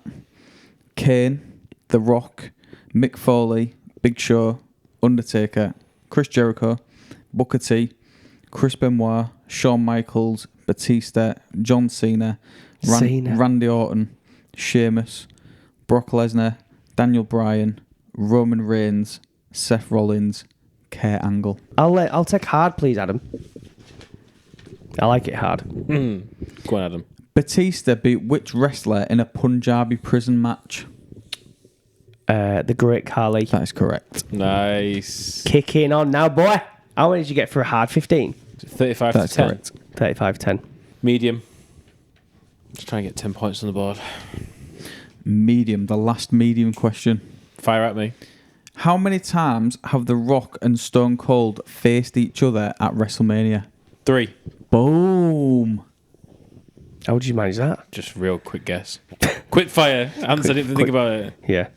A: Kane. The Rock. Mick Foley. Big Show. Undertaker. Chris Jericho. Booker T. Chris Benoit. Shawn Michaels. Batista. John Cena. Randy Orton. Sheamus. Brock Lesnar. Daniel Bryan. Roman Reigns. Seth Rollins. Kurt Angle.
B: I'll take hard, please, Adam. I like it hard.
C: Go on, Adam.
A: Batista beat which wrestler in a Punjabi prison match?
B: The Great Khali.
A: That is correct.
C: Nice.
B: Kicking on now, boy. How many did you get for a hard 15?
C: 35
A: That's
C: to 10.
A: correct.
B: 35-10.
C: Medium. Just try and get 10 points on the board.
A: Medium, the last medium question.
C: Fire at me.
A: How many times have The Rock and Stone Cold faced each other at WrestleMania?
C: 3.
A: Boom.
B: How would you manage that?
C: Just real quick guess. Quick fire. I haven't said anything about it.
B: Yeah.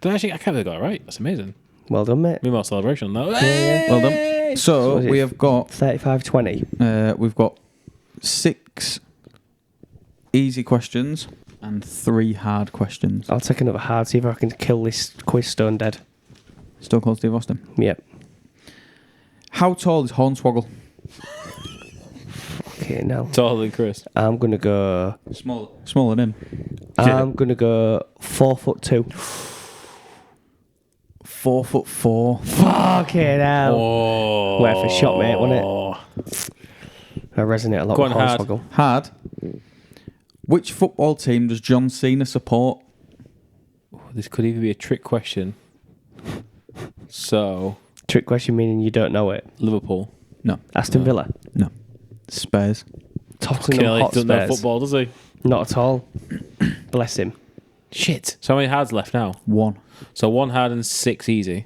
C: I can't believe I got it right. That's amazing.
B: Well done, mate.
C: Meanwhile, celebration. No.
A: Well done. So
B: was it?
A: we have got
B: 35-20.
A: we've got 6 easy questions and 3 hard questions.
B: I'll take another hard, see if I can kill this quiz stone dead.
A: Stone Cold Steve Austin.
B: Yep.
A: How tall is Hornswoggle?
B: Okay, now.
C: Taller than Chris.
B: I'm going to go...
A: Smaller than him.
B: I'm going to go 4'2".
A: 4'4".
B: Fucking hell.
C: Oh.
B: Worth a shot, mate, wasn't it? I resonate a lot
C: Go
B: with
C: on, hard.
B: Hornswoggle.
A: Hard. Which football team does John Cena support?
C: This could even be a trick question. So,
B: Trick question meaning you don't know it.
C: Liverpool.
A: No.
B: Aston Villa.
A: No. Spurs.
B: Tottenham
C: Kelly
B: Hotspurs.
C: doesn't know football, does he?
B: Not at all. Bless him.
C: Shit. So how many hards left now?
A: 1.
C: So 1 hard and 6 easy.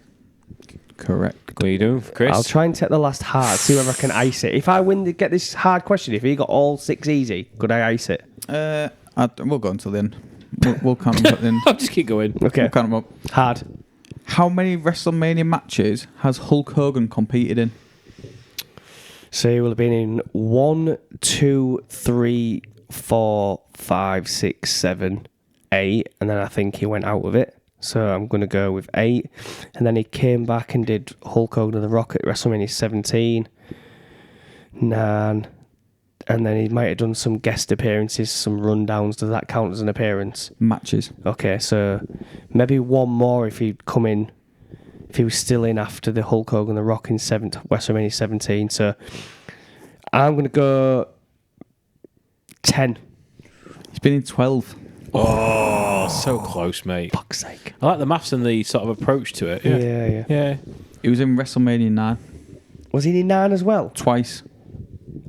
A: Correct.
C: What are you doing, Chris?
B: I'll try and take the last hard, see whether I can ice it. If I get this hard question, if he got all 6 easy, could I ice it?
A: We'll go until the end. We'll count them at the end.
C: I'll just keep going.
B: Okay.
A: We'll count them up.
B: Hard.
A: How many WrestleMania matches has Hulk Hogan competed in?
B: So he will have been in 1, 2, 3, 4, 5, 6, 7, 8, and then I think he went out of it. So I'm going to go with 8. And then he came back and did Hulk Hogan and The Rock at WrestleMania 17. 9. And then he might have done some guest appearances, some rundowns. Does that count as an appearance?
A: Matches.
B: Okay, so maybe one more if he'd come in, if he was still in after the Hulk Hogan and The Rock in WrestleMania 17. So I'm going to go 10.
A: He's been in 12.
C: Oh, Oh, so close, mate.
B: Fuck's sake.
C: I like the maths and the sort of approach to it. Yeah.
A: He was in WrestleMania 9
B: Was he in 9 as well?
A: twice.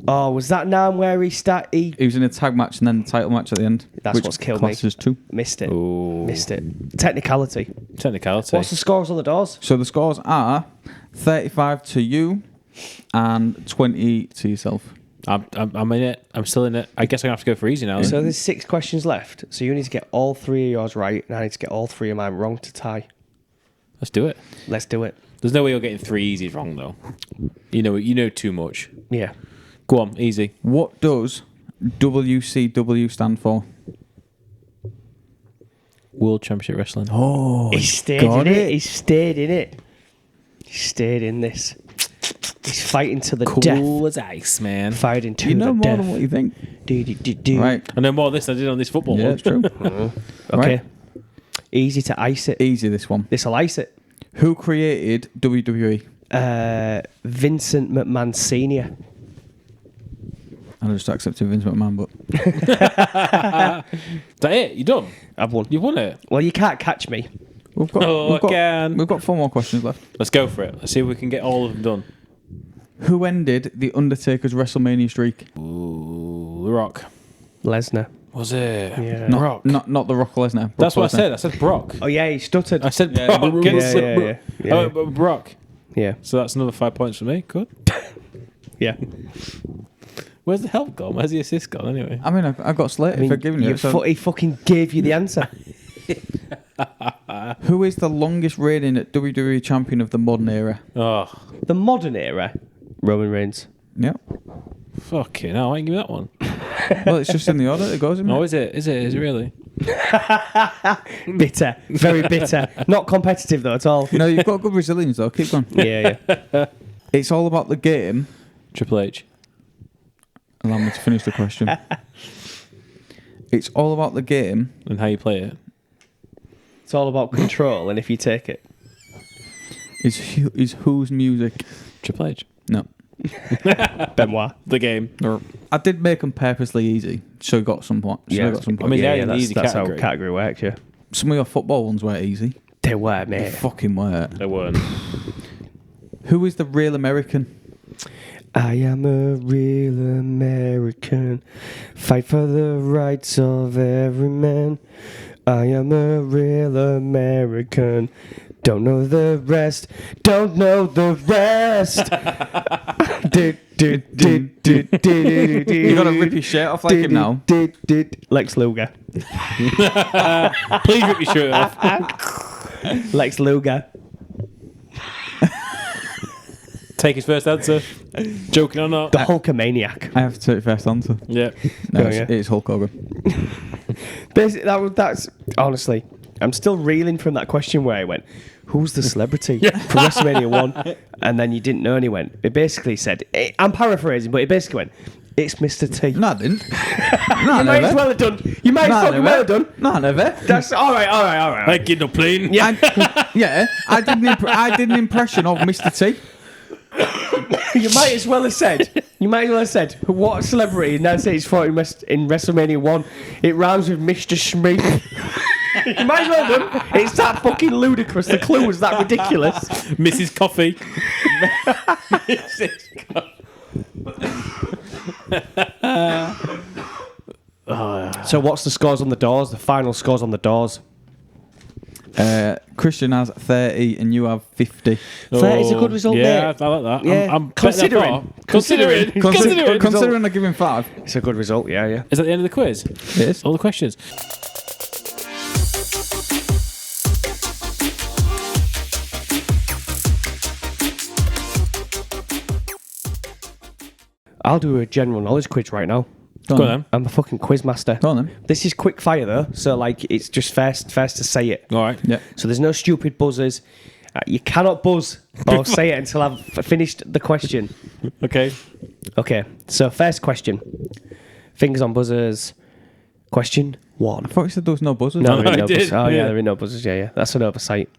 B: Oh, was that 9 where he started?
A: He was in a tag match and then the title match at the end.
B: That's
A: which
B: what's killed me.
A: classes 2.
B: Missed it.
C: Ooh.
B: Missed it. Technicality. What's the scores on the doors?
A: So the scores are 35 to you and 20 to yourself.
C: I'm in it. I'm still in it. I guess I'm going to have to go for easy now.
B: So there's 6 questions left. So you need to get all 3 of yours right, and I need to get all 3 of mine wrong to tie.
C: Let's do it.
B: Let's do it.
C: There's no way you're getting 3 easies wrong, though. You know too much.
B: Yeah.
C: Go on, easy.
A: What does WCW stand for?
C: World Championship Wrestling.
A: Oh,
B: He stayed in it. He stayed in it. He stayed in this. He's fighting to the death.
C: Cool as ice, man.
B: Fighting to
A: You know
B: the
A: more
B: death.
A: than what you think.
B: Right.
C: I know more of this than I did on this football
A: Yeah,
C: one.
A: it's true.
B: Okay.
A: Right.
B: Easy to ice it.
A: Easy, this one.
B: This'll ice it.
A: Who created WWE?
B: Vincent McMahon Sr.
A: I just accepted Vince McMahon, but
C: Is that it? You done?
B: I've won.
C: You won it.
B: Well, you can't catch me.
A: we've got,
C: We've
A: got 4 more questions left.
C: Let's go for it. Let's see if we can get all of them done.
A: Who ended the Undertaker's WrestleMania streak?
C: Ooh, The Rock.
B: Lesnar.
C: Was it?
B: Yeah.
C: Brock.
A: Not the Rock Lesnar.
C: That's what I
A: Lesnar.
C: said. I said Brock.
B: Oh, yeah, he stuttered.
C: I said
A: Yeah,
C: Brock.
A: but-
B: yeah.
C: Oh, but Brock.
B: Yeah.
C: So that's another 5 points for me. Good.
B: Yeah.
C: Where's the help gone? Where's the assist gone anyway?
A: I mean, I got slated for giving you. So
B: he fucking gave you the answer.
A: who is the longest reigning WWE champion of the modern era?
C: Oh,
B: The modern era, Roman Reigns.
A: Yep.
C: fucking hell. Why didn't you give me that one?
A: Well, it's just in the order it goes in.
C: Oh, is it? Is it really?
B: Bitter. Very bitter. Not competitive, though, at all.
A: No, you've got good resilience though. Keep going.
B: Yeah.
A: It's all about the game.
C: Triple H.
A: Allow me to finish the question. It's all about the game.
C: And how you play it.
B: It's all about control, and if you take it.
A: Is whose music?
C: Triple H.
A: No.
B: Benoit.
C: The game.
A: I did make them purposely easy, so you got some points. So you got some
C: I
A: points.
C: mean, they're in the easy
B: that's
C: category.
B: how category works, yeah.
A: Some of your football ones were easy.
B: They were,
A: They
B: mate.
A: fucking were.
C: They weren't.
A: Who is the real American?
B: I am a real American. Fight for the rights of every man. I am a real American. Don't know the rest. Don't know the rest.
A: You gotta rip your shirt off like him now.
B: Lex Luger.
C: Please rip your shirt off.
B: Lex Luger.
C: Take his first answer. Joking or not.
B: The Hulkamaniac.
A: I have to take first answer.
C: Yeah.
A: No,
B: Oh, yeah.
A: it's Hulk Hogan.
B: Basically, that's honestly, I'm still reeling from that question where I went, "Who's the celebrity from WrestleMania 1?" And then you didn't know, and he went. It basically said, I'm paraphrasing, but it basically went, "It's Mr. T."
A: No, I didn't. No,
B: You might as well have done. You might as fucking well have done.
A: No, never.
B: That's all right.
C: Like getting a plane.
B: Yeah.
A: I did an impression of Mr. T.
B: You might as well have said. What celebrity in 1984 in WrestleMania 1? It rhymes with Mr. Schmeek. You might as well have done. It's that fucking ludicrous. The clue was that ridiculous.
C: Mrs. Coffee.
B: So what's the scores on the doors? The final scores on the doors.
A: Christian has 30 and you have 50.
B: 30 is a good result,
C: Yeah,
B: mate.
C: I like that.
B: Yeah.
C: I'm
B: Considering.
C: Considering.
A: Considering I give him 5.
B: It's a good result, yeah.
C: Is that the end of the quiz?
A: It is.
C: All the questions.
B: I'll do a general knowledge quiz right now.
A: Go
C: Go
A: on
C: on then.
B: I'm a fucking quiz master.
A: Go on then.
B: This is quick fire though, so like it's just first to say it.
C: All right.
A: Yeah.
B: So there's no stupid buzzers. You cannot buzz or say it until I've finished the question.
C: Okay.
B: Okay, so first question. Fingers on buzzers. Question 1.
A: I thought you said there was no buzzers.
B: No, there
C: I
B: ain't no
C: did,
B: buzzers. Oh, yeah,
C: yeah.
B: there ain't no buzzers. Yeah. That's an oversight.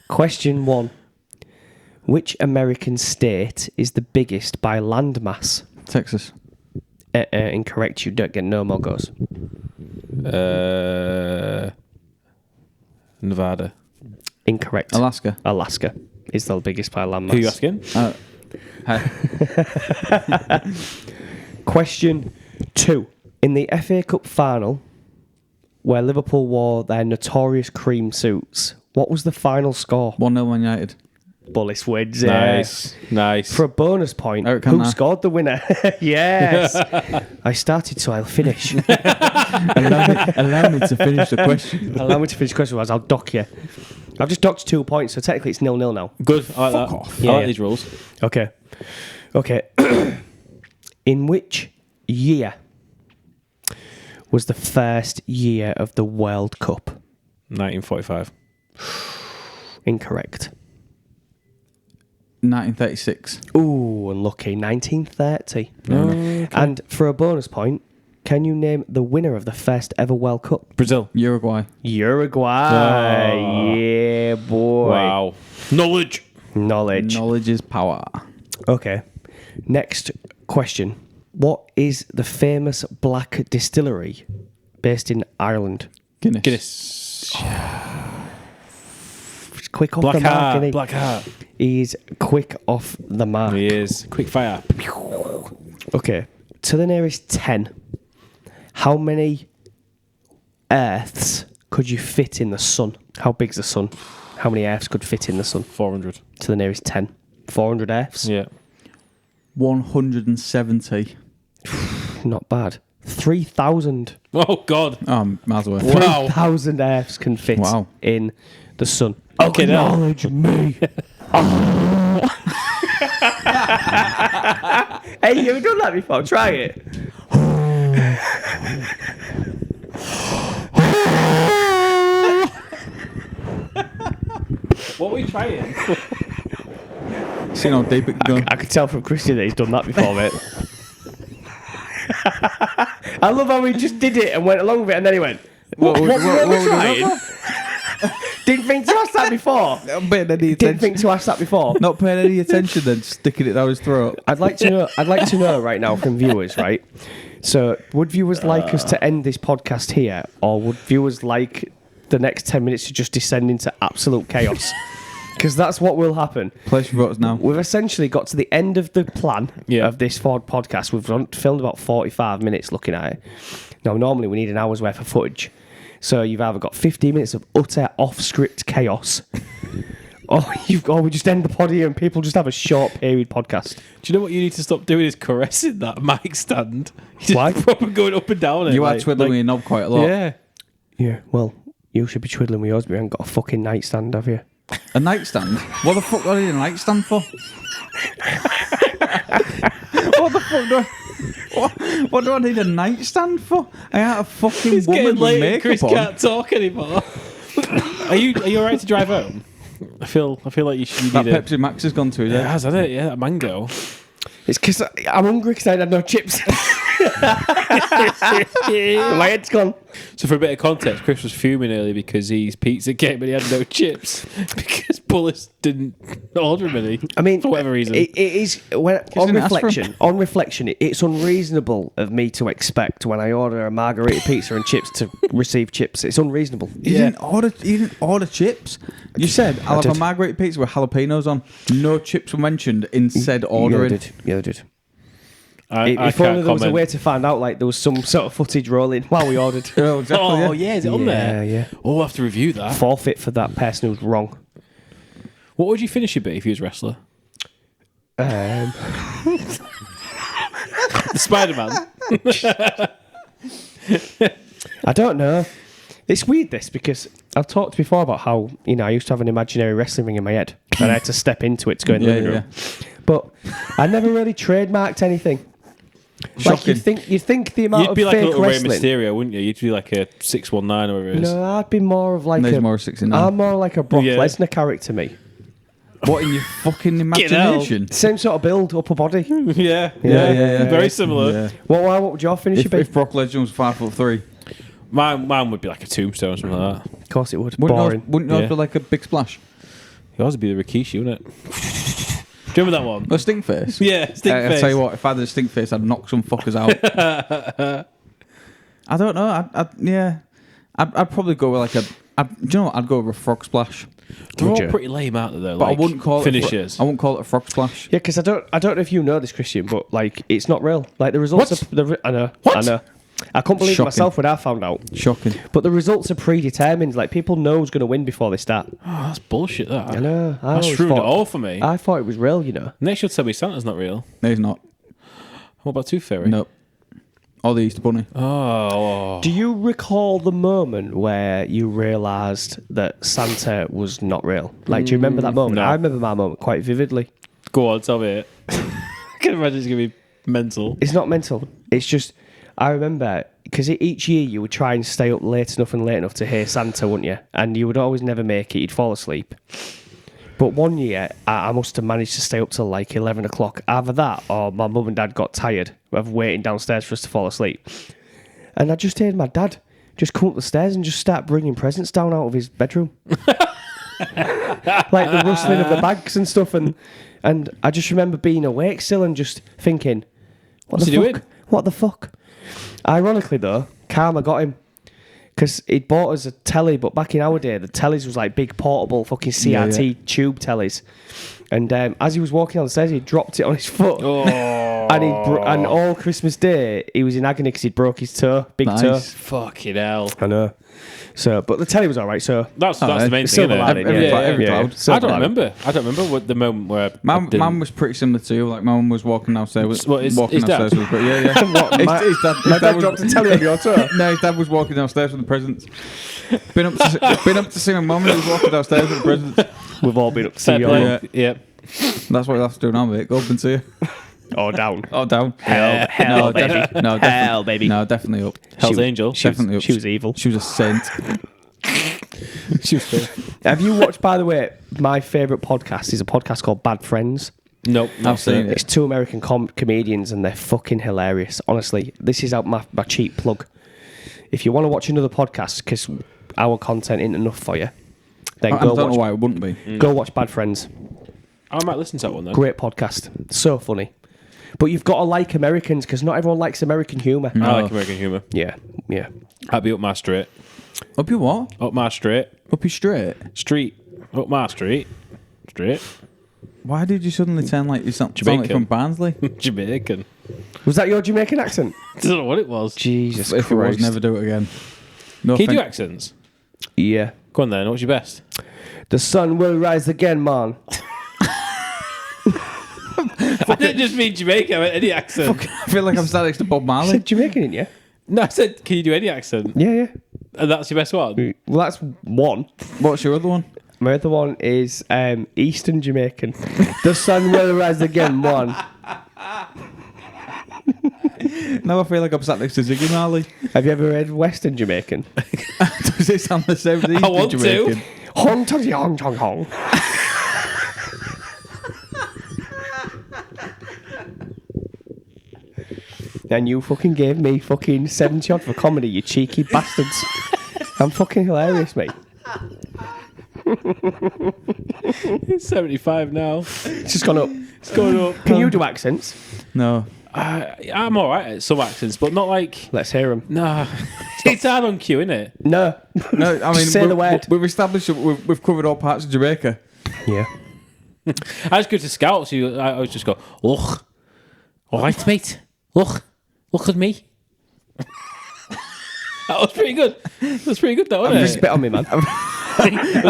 B: Question 1. Which American state is the biggest by landmass?
A: Texas.
B: Incorrect. You don't get no more goes.
C: Nevada.
B: Incorrect.
A: Alaska.
B: Alaska is the biggest by landmass.
C: Who are you asking?
B: Question 2. In the FA Cup final, where Liverpool wore their notorious cream suits, what was the final score?
A: 1-0 Man United.
B: Bullis wins.
C: Nice.
B: For a bonus point,
A: Eric
B: who
A: Cantona.
B: scored the winner? Yes. I started, so I'll finish.
A: Allow me to finish the question.
B: Allow me to finish the question, otherwise I'll dock you. I've just docked 2 points, so technically it's 0-0 now.
C: Good. I like that.
A: off.
C: I like these rules.
B: Okay. In which year was the first year of the World Cup?
C: 1945.
B: Incorrect.
A: 1936.
B: Ooh, unlucky. 1930.
C: Okay.
B: And for a bonus point, can you name the winner of the first ever World Cup?
C: Brazil.
A: Uruguay.
B: Uruguay.
C: Oh.
B: Yeah, boy.
C: Wow. Knowledge.
A: Knowledge is power.
B: Okay. Next question. What is the famous black distillery based in Ireland?
C: Guinness.
B: He's quick off the mark, isn't he?
C: Black Heart.
B: He's quick off the mark.
C: He is. Quick fire.
B: Okay. To the nearest 10, how many Earths could you fit in the sun? How big's the sun? How many Earths could fit in the sun?
C: 400.
B: To the nearest 10. 400 Earths?
C: Yeah.
A: 170.
B: Not bad. 3,000.
C: Oh, God.
A: Miles away.
C: Wow.
B: 3,000 Earths can fit
A: Wow.
B: in the sun.
C: Okay, now.
B: Acknowledge me. Hey, you've done that before. Try it.
C: What were we trying?
A: See how deep it can go.
B: I could tell from Christian that he's done that before, mate. I love how he just did it and went along with it, and then he went, What were we trying? Didn't think to ask that before.
A: Not paying any
B: Didn't
A: attention.
B: think to ask that before.
A: Not paying any attention, then sticking it down his throat.
B: I'd like to know right now from viewers, right? So, would viewers like us to end this podcast here, or would viewers like the next 10 minutes to just descend into absolute chaos? Because that's what will happen.
A: Place your votes now.
B: We've essentially got to the end of the plan of this Ford podcast. We've filmed about 45 minutes looking at it. Now, normally we need an hour's worth of footage. So you've either got 15 minutes of utter off-script chaos, or we just end the pod here and people just have a short period podcast.
C: Do you know what you need to stop doing is caressing that mic stand? You're
B: Why?
C: just proper going up and down it.
A: You are twiddling with your knob quite a lot.
C: Yeah.
B: Yeah, well, you should be twiddling with yours, but you haven't got a fucking nightstand, have you?
A: A nightstand? What the fuck do I need a nightstand for? What the fuck do I... What do I need a nightstand for? I had a fucking
C: It's
A: woman
C: getting
A: with
C: late.
A: makeup
C: Chris
A: on.
C: can't talk anymore. Are you alright to drive home? I feel like you should.
A: That
C: need
A: Pepsi Max has gone to, is
C: It
A: it?
C: has, hasn't it? Yeah, that mango.
B: It's because I'm hungry because I had no chips. My head's gone.
C: So for a bit of context, Chris was fuming earlier because his pizza came and he had no chips because Bullis didn't order him any.
B: I mean,
C: for whatever reason.
B: it is on
A: didn't ask for 'em.
B: reflection. On reflection, it's unreasonable of me to expect when I order a margarita pizza and chips to receive chips. It's unreasonable.
A: You didn't order chips. You said, I'll have
B: did.
A: a margarita pizza with jalapenos on. No chips were mentioned in said ordering.
B: Yeah, they did.
C: I
B: If
C: can't
B: only there was a
C: comment.
B: way to find out, like there was some sort of footage rolling while we ordered.
A: Oh, exactly,
C: Oh yeah, is it on there?
B: Yeah.
C: Oh, we'll have to review that.
B: Forfeit for that person who's wrong.
C: What would you finish your bit if you was a wrestler?
B: The
C: Spider-Man.
B: I don't know. It's weird this because I've talked before about how I used to have an imaginary wrestling ring in my head and I had to step into it to go in the living room. But I never really trademarked anything. Like
A: Shocking.
B: you'd think the amount
C: You'd be
B: of
C: like a
B: fake
C: little Rey
B: wrestling.
C: Mysterio, wouldn't you? You'd be like a 619 or whatever it is.
B: No, I'd be more of like
A: There's more 69.
B: I'm more like a Brock
C: Yeah.
B: Lesnar character. Me,
A: What in your fucking imagination?
B: same sort of build, upper body.
C: Yeah.
A: Yeah.
C: Very similar.
A: Yeah.
B: What would your finish be?
A: If Brock Lesnar was 5'3",
C: Mine would be like a tombstone or something like that.
B: Of course, it would.
A: wouldn't
B: Boring.
A: yours
C: Yeah.
A: be like a big splash?
C: It was be the Rikishi, wouldn't it? Do you remember that one?
A: A stink face?
C: Yeah, stink
A: I'll
C: face.
A: tell you what, if I had a stink face, I'd knock some fuckers out. I don't know. I'd probably go with like Do you know what? I'd go with a frog splash.
C: They're
B: Would
C: all
B: you?
C: pretty lame, aren't they? Though,
A: But
C: like,
A: I wouldn't call
C: finishes.
A: I wouldn't call it a frog splash.
B: Yeah, because I don't know if you know this, Christian, but like it's not real. Like the results. I know.
C: What?
B: I know. I couldn't believe
A: Shocking.
B: myself when I found out.
A: Shocking.
B: But the results are predetermined. Like people know who's going to win before they start.
C: Oh, that's bullshit. That.
B: I know.
C: That's ruined it all for me.
B: I thought it was real. You know.
C: Next, you'll tell me Santa's not real.
A: No, he's not.
C: What about Tooth Fairy?
A: Nope. Or the Easter Bunny.
C: Oh.
B: Do you recall the moment where you realised that Santa was not real? Like, do you remember that moment?
C: No.
B: I remember my moment quite vividly.
C: Go on, tell me it. I can imagine it's going to be mental.
B: It's not mental. It's just, I remember, because each year you would try and stay up late enough to hear Santa, wouldn't you? And you would always never make it. You'd fall asleep. But one year, I must have managed to stay up till like 11 o'clock. Either that or my mum and dad got tired of waiting downstairs for us to fall asleep. And I just heard my dad just come up the stairs and just start bringing presents down out of his bedroom. Like the rustling of the bags and stuff. And I just remember being awake still and just thinking,
C: What's he doing?
B: What the fuck? Ironically, though, karma got him. Because he'd bought us a telly, but back in our day, the tellies was like big portable fucking CRT tube tellies. And as he was walking down the stairs, he dropped it on his foot.
C: Oh.
B: And all Christmas Day, he was in agony because he'd broke his toe, big toe.
C: Fucking hell.
B: I know. So, but the telly was all right. So
C: That's the main thing,
B: silver
C: isn't it?
B: lining,
A: Every cloud.
B: Silver
C: I don't
B: lining.
C: remember. I don't remember what the moment where
A: Mum was pretty similar to you. Like, Mum was walking downstairs.
C: What, his
A: walking
C: dad?
A: downstairs with, yeah.
B: What,
A: His
B: my
A: dad
B: dad
A: was-
B: dropped a telly on your toe.
A: No, his dad was walking downstairs with the presents. Been up to see my mum and he was walking downstairs with the presents.
B: We've all been up to see
C: fair
B: your
C: play.
B: mum.
C: Yeah.
A: That's what you'll have to do now, mate. Go up and see her.
B: Or down.
A: Oh, down.
B: Hell,
A: no,
B: baby.
A: No,
B: Hell, baby.
A: No, definitely up.
C: Hell's Angel.
A: Definitely up.
B: She was evil.
A: She was a saint.
C: She was fair.
B: Have you watched, by the way, my favourite podcast is a podcast called Bad Friends.
C: Nope.
A: I've seen
B: It's
A: it.
B: two American comedians and they're fucking hilarious. Honestly, this is out my cheap plug. If you want to watch another podcast, because our content isn't enough for you, then
A: I don't know why it wouldn't be.
B: go watch Bad Friends.
C: I might listen to that one then.
B: Great podcast. So funny. But you've got to like Americans because not everyone likes American humour.
C: I like American humour.
B: Yeah, yeah.
C: I'll be up my street.
A: Up your what?
C: Up my street.
A: Up your straight?
C: Street. Up my street. Straight.
A: Why did you suddenly turn like you sound like
C: Jamaican.
A: from Barnsley?
C: Jamaican.
B: Was that your Jamaican accent?
C: I don't know what it was.
B: Jesus
A: If it was,
B: Christ.
A: never do it again. No
C: Can you do
A: offense.
C: accents?
B: Yeah.
C: Go on then. What's your best?
B: The sun will rise again, man.
C: I didn't just mean Jamaica. I meant any accent.
A: I feel like I'm standing next to Bob
B: I
A: Marley.
B: said Jamaican, didn't you?
C: No, I said, can you do any accent?
B: Yeah, yeah.
C: And that's your best one?
B: Well, that's one.
A: What's your other one?
B: My other one is Eastern Jamaican. The sun will rise again, man.
A: Now I feel like I'm sat next to Ziggy Marley.
B: Have you ever heard Western Jamaican?
A: Does it sound the same as Eastern
C: want to.
A: Jamaican?
B: Hong tong hong tong hong. And you fucking gave me fucking 70 odd for comedy, you cheeky bastards. I'm fucking hilarious, mate.
C: It's 75 now.
B: It's just gone up.
C: It's going up.
B: Can you do accents?
A: No.
C: I'm alright at some accents, but not like...
B: Let's hear them.
C: Nah. It's hard on cue, innit?
B: No.
A: No, I mean,
B: Just say the word.
A: We've established that we've covered all parts of Jamaica.
B: Yeah.
C: I just go to scouts. I always just go, look. All right, mate. Look. Look at me. That was pretty good. That's pretty good, though, wasn't
B: You
C: it?
B: spit on me, man.
C: Was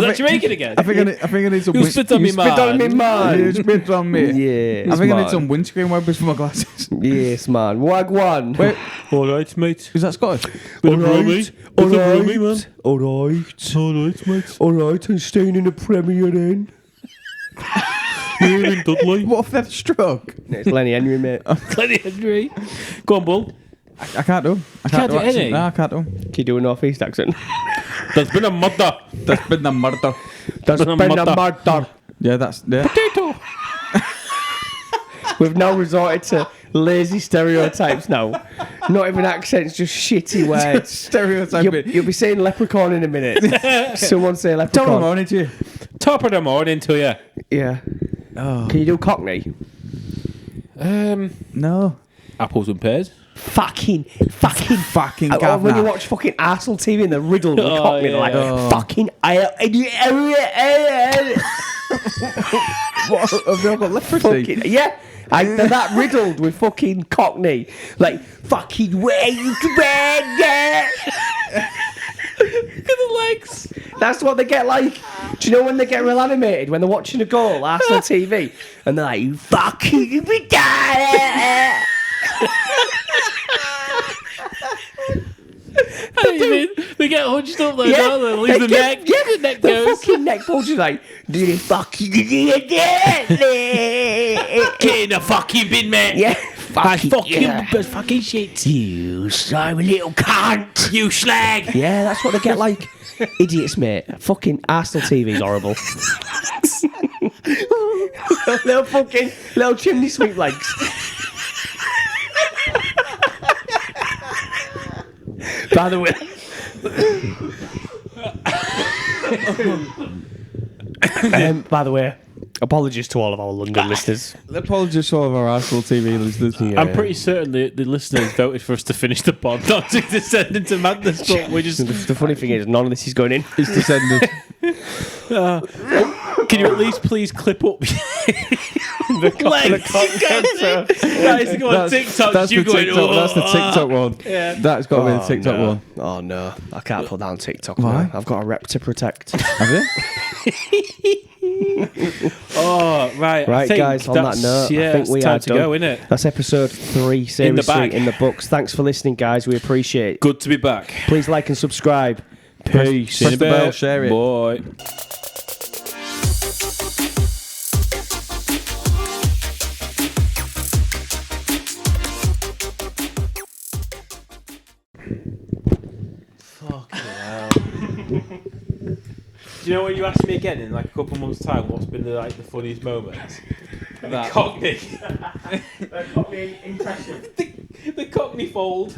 C: that Jamaican again?
A: I think I need some.
C: You spit on me, man.
B: Spit on me, man.
A: You spit on me.
B: Yes,
A: I think I
B: man.
A: need some windscreen wipers for my glasses.
B: Yes, man. Wagwan.
A: Wait,
C: All right, mate.
A: is that Scottish?
C: Bit of Romy.
B: All
C: Bit of Romy, man.
B: right. All right.
C: All right, mate.
B: All right. I'm staying in the Premier then.
C: Here in Dudley.
A: What if they had a stroke?
B: No, it's Lenny Henry, mate.
C: Lenny Henry. Go on, Bull.
A: I can't do them. I
C: can't do
A: accent.
C: any?
A: No, I can't do them.
B: Can you do a North East accent?
C: There's been a murder.
A: That's been the murder.
B: That's
C: Been a
B: been a
C: murder.
B: murder.
A: Yeah, that's yeah.
C: Potato.
B: We've now resorted to lazy stereotypes now. Not even accents, just shitty words.
A: Stereotyping.
B: You'll be saying leprechaun in a minute. Someone say
A: Tell
B: leprechaun.
A: them on it to you.
C: Top of the morning to you.
B: Yeah.
A: Oh
B: Can you do Cockney?
A: no.
C: Apples and pears.
B: fucking.
A: Gavna.
B: When you watch fucking Arsenal TV and they're riddled with Cockney, they're like, fucking.
A: What, have they all got leprosy?
B: Fucking, yeah. They're that riddled with fucking Cockney. Like, fucking way you can
C: Look at the legs.
B: That's what they get like. Do you know when they get real animated? When they're watching a goal, Arsenal TV, and they're like, you fucking
C: They get hunched up there, don't they? Leave the neck.
B: Yeah,
C: the neck
B: the
C: goes.
B: fucking neck bulges like, do you fucking
C: Get in the fucking bin, mate.
B: Yeah.
C: Fucking shit.
B: You slimy little cunt.
C: You slag.
B: Yeah, that's what they get like. Idiots, mate. Fucking Arsenal TV's horrible. little chimney sweep legs. By the way. By the way, apologies to all of our London listeners.
A: Apologies to all of our Arsenal TV listeners.
B: Yeah.
C: I'm pretty certain the listeners voted for us to finish the pod, not to descend into madness, but we just...
B: The funny thing is, none of this is going in.
A: It's descended.
C: Can you at least please clip up the legs? That is to go on TikTok.
A: That's the TikTok one.
C: Yeah.
A: That's got to be the TikTok one.
B: Oh no, I can't put that on TikTok.
A: Why?
B: No. I've got a rep to protect.
A: Have you?
C: Oh, right.
B: Right, guys, on that note, I think we are done.
C: Go, innit?
B: That's episode 3, series 3 in the books. Thanks for listening, guys. We appreciate it.
C: Good to be back.
B: Please like and subscribe. Peace.
A: Press the bell, share it.
C: Boy. Fucking hell. Do you know when you ask me again in like a couple of months' time what's been the funniest moments?
A: That.
C: Cockney.
B: The Cockney impression.
C: The Cockney fold.